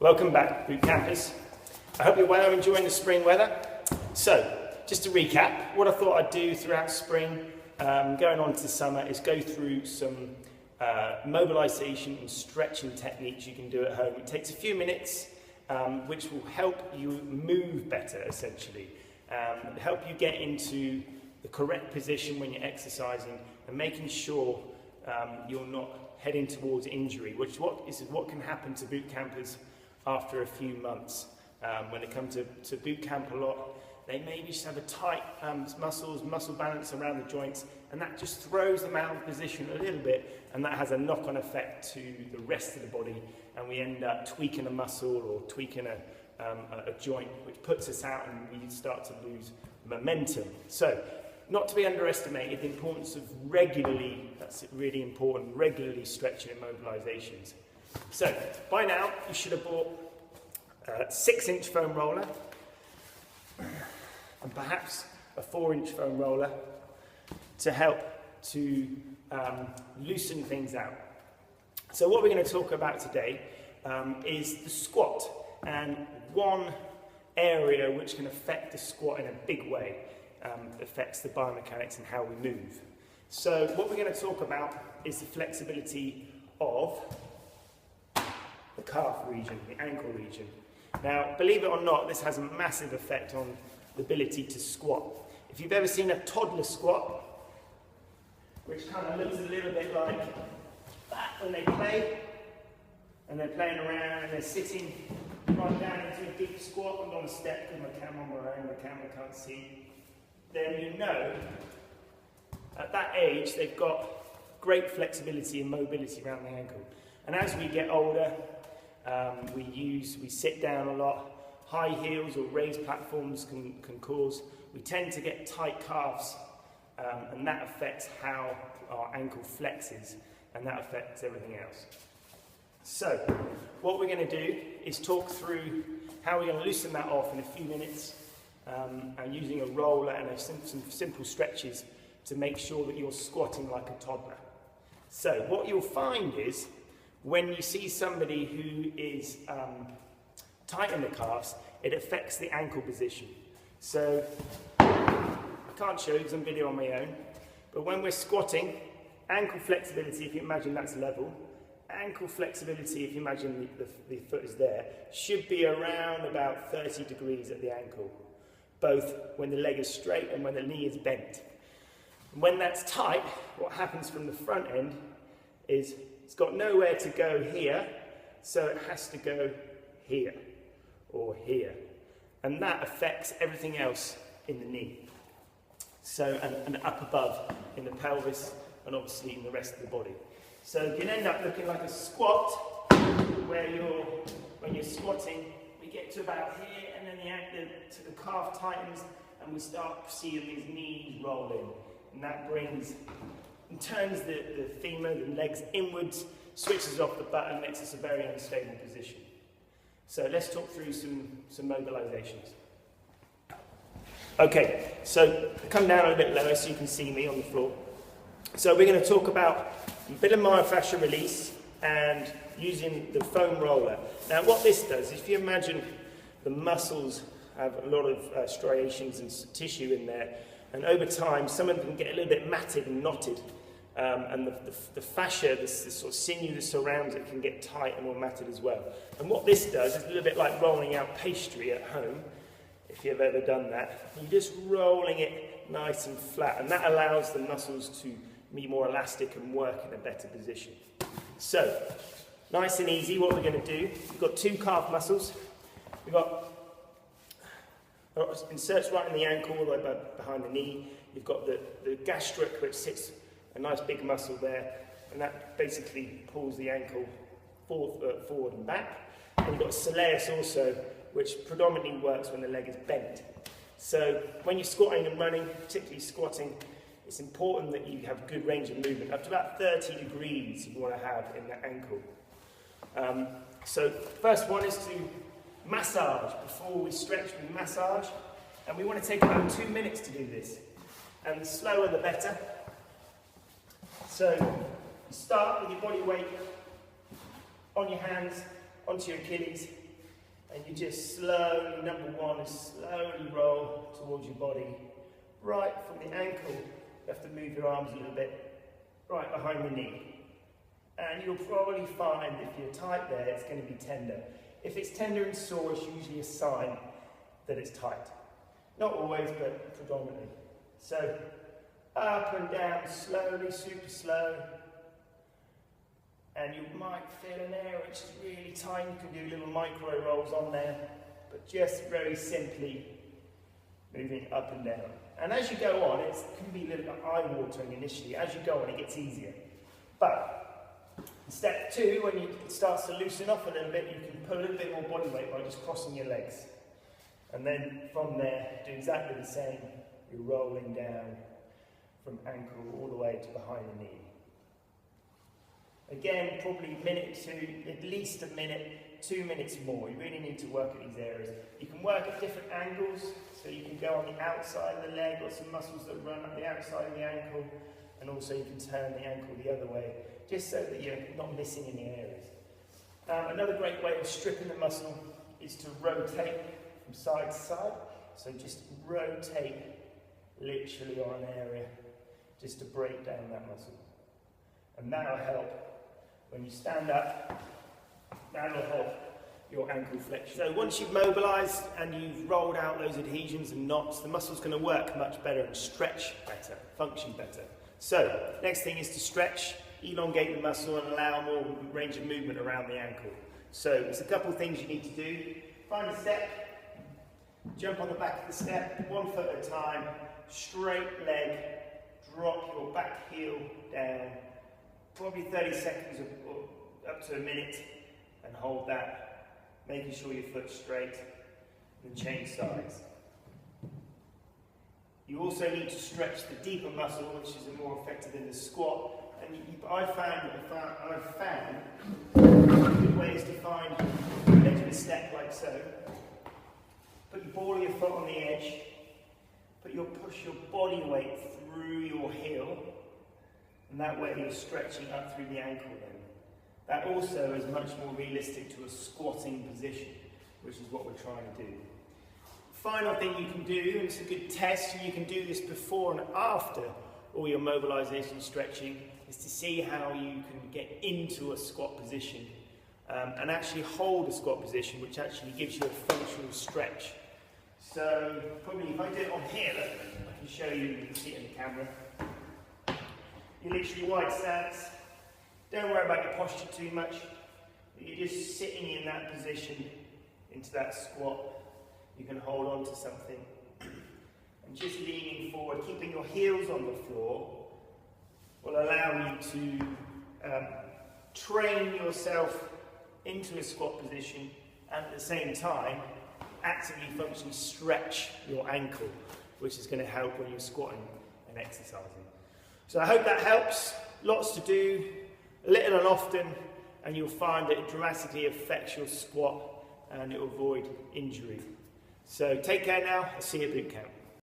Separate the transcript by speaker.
Speaker 1: Welcome back, boot campers. I hope you're well, enjoying the spring weather. So, just to recap, what I thought I'd do throughout spring, going on to summer, is go through some mobilisation and stretching techniques you can do at home. It takes a few minutes, which will help you move better, essentially. Help you get into the correct position when you're exercising and making sure you're not heading towards injury, which is what can happen to boot campers after a few months. When they come to boot camp a lot, they maybe just have a tight muscle balance around the joints, and that just throws them out of position a little bit, and that has a knock-on effect to the rest of the body, and we end up tweaking a muscle or tweaking a joint, which puts us out and we start to lose momentum. So, not to be underestimated, the importance of regularly, that's really important, regularly stretching and mobilisations. So, by now, you should have bought a 6-inch foam roller and perhaps a 4-inch foam roller to help to loosen things out. So what we're going to talk about today is the squat, and one area which can affect the squat in a big way, affects the biomechanics and how we move. So what we're going to talk about is the flexibility of the calf region, the ankle region. Now, believe it or not, this has a massive effect on the ability to squat. If you've ever seen a toddler squat, which kind of looks a little bit like that when they play, and they're playing around and they're sitting right down into a deep squat. I'm going to step because my camera on my own, the camera can't see. Then you know, at that age, they've got great flexibility and mobility around the ankle. And as we get older, we sit down a lot. High heels or raised platforms can cause, we tend to get tight calves, and that affects how our ankle flexes, and that affects everything else. So, what we're going to do is talk through how we're going to loosen that off in a few minutes, and using a roller and some simple stretches to make sure that you're squatting like a toddler. So, what you'll find is, when you see somebody who is tight in the calves, it affects the ankle position. So, I can't show you some video on my own, but when we're squatting, ankle flexibility, if you imagine that's level, ankle flexibility, if you imagine the foot is there, should be around about 30 degrees at the ankle, both when the leg is straight and when the knee is bent. And when that's tight, what happens from the front end is it's got nowhere to go here, so it has to go here or here. And that affects everything else in the knee. So, and up above in the pelvis and obviously in the rest of the body. So you can end up looking like a squat where when you're squatting, we get to about here and then the calf tightens and we start seeing these knees rolling. And that turns the femur, the legs inwards, switches off the button, makes us a very unstable position. So let's talk through some mobilisations. Okay, so come down a bit lower so you can see me on the floor. So we're going to talk about a bit of myofascial release and using the foam roller. Now what this does, if you imagine the muscles have a lot of striations and tissue in there, and over time some of them get a little bit matted and knotted, and the fascia, this sort of sinew that surrounds it, can get tight and more matted as well. And what this does is a little bit like rolling out pastry at home, if you've ever done that. You're just rolling it nice and flat, and that allows the muscles to be more elastic and work in a better position. So, nice and easy, what we're going to do, we've got two calf muscles. We've got inserts right in the ankle, all the way behind the knee. You've got the gastric, which sits a nice big muscle there, and that basically pulls the ankle forward and back. And you've got soleus also, which predominantly works when the leg is bent. So when you're squatting and running, particularly squatting, it's important that you have good range of movement. Up to about 30 degrees you want to have in the ankle. So first one is to massage. Before we stretch, we massage. And we want to take about 2 minutes to do this. And the slower the better. So you start with your body weight on your hands, onto your Achilles, And you just slowly, number one is slowly roll towards your body, right from the ankle. You have to move your arms a little bit, right behind the knee. And you'll probably find if you're tight there, it's going to be tender. If it's tender and sore, it's usually a sign that it's tight. Not always, but predominantly. So, up and down, slowly, super slow. And you might feel an area which is really tight. You can do little micro rolls on there, but just very simply moving up and down. And as you go on, it can be a little bit eye-watering initially. As you go on, it gets easier. But in step two, when it starts to loosen up a little bit, you can put a little bit more body weight by just crossing your legs. And then from there, do exactly the same. You're rolling down from ankle all the way to behind the knee. Again, probably a minute or two, at least a minute, 2 minutes more. You really need to work at these areas. You can work at different angles, so you can go on the outside of the leg, got some muscles that run up the outside of the ankle, and also you can turn the ankle the other way, just so that you're not missing any areas. Another great way of stripping the muscle is to rotate from side to side. So just rotate literally on an area, just to break down that muscle. And that'll help. When you stand up, that'll help your ankle flexion. So once you've mobilised and you've rolled out those adhesions and knots, the muscle's going to work much better and stretch better, function better. So, next thing is to stretch, elongate the muscle and allow more range of movement around the ankle. So, there's a couple of things you need to do. Find a step, jump on the back of the step, 1 foot at a time, straight leg, drop your back heel down, probably 30 seconds or up to a minute, and hold that, making sure your foot's straight, and change sides. You also need to stretch the deeper muscle, which is more effective in the squat. And I've found good ways to find the edge of a step like so. Put your ball of your foot on the edge. Push your body weight through your heel. And that way you're stretching up through the ankle then. That also is much more realistic to a squatting position, which is what we're trying to do. Final thing you can do, and it's a good test, and you can do this before and after all your mobilisation stretching, is to see how you can get into a squat position and actually hold a squat position, which actually gives you a functional stretch. So probably if I do it on here, look, I can show you, you can see it in the camera. You literally wide stance, don't worry about your posture too much, you're just sitting in that position into that squat. You can hold on to something and just leaning forward, keeping your heels on the floor will allow you to train yourself into a squat position and at the same time actively functionally stretch your ankle, which is going to help when you're squatting and exercising. So I hope that helps. Lots to do, little and often, and you'll find that it dramatically affects your squat and it will avoid injury. So take care now, I'll see you at boot camp.